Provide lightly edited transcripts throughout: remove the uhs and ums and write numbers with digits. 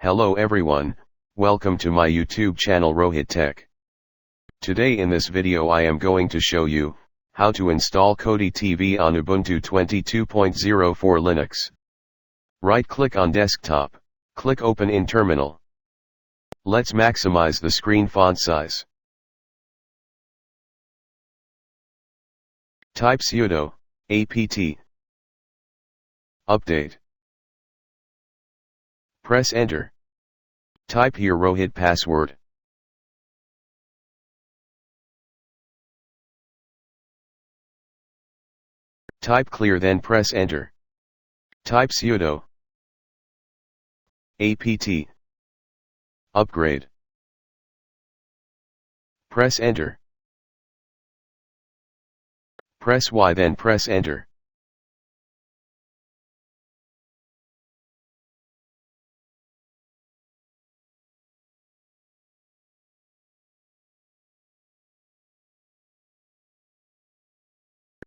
Hello everyone, welcome to my YouTube channel ROHIT Tech. Today in this video I am going to show you how to install KODI TV on Ubuntu 22.04 Linux. Right-click on desktop, click Open in Terminal. Let's maximize the screen font size. Type sudo apt update. Press enter. Type here ROHIT password. Type clear, then press enter. Type sudo apt upgrade. Press enter. Press Y, then press enter.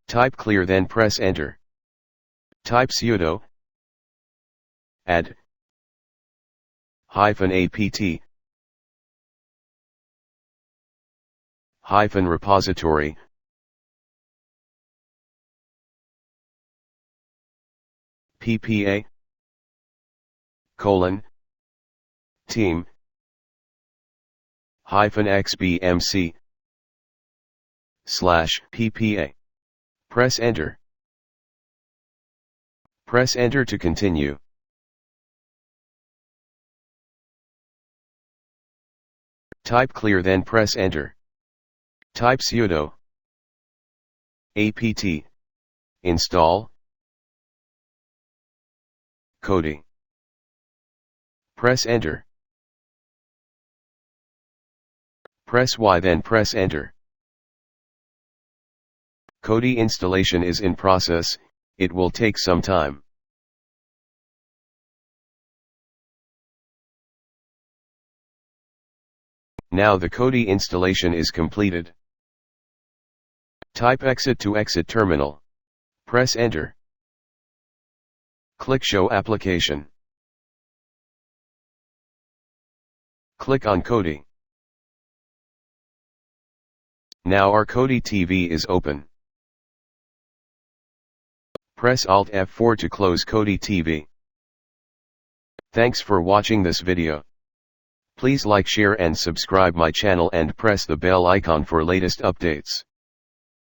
Type clear, then press enter. Type sudo add -apt -repository ppa team -xbmc /ppa. Press enter. Press enter to continue. Type clear, then press enter. Type sudo apt install KODI. Press enter. Press Y, then press enter. KODI installation is in process, it will take some time. Now the KODI installation is completed. Type exit to exit terminal. Press enter. Click show application. Click on KODI. Now our KODI TV is open. Press Alt F4 to close KODI TV. Thanks for watching this video. Please like, share and subscribe my channel and press the bell icon for latest updates.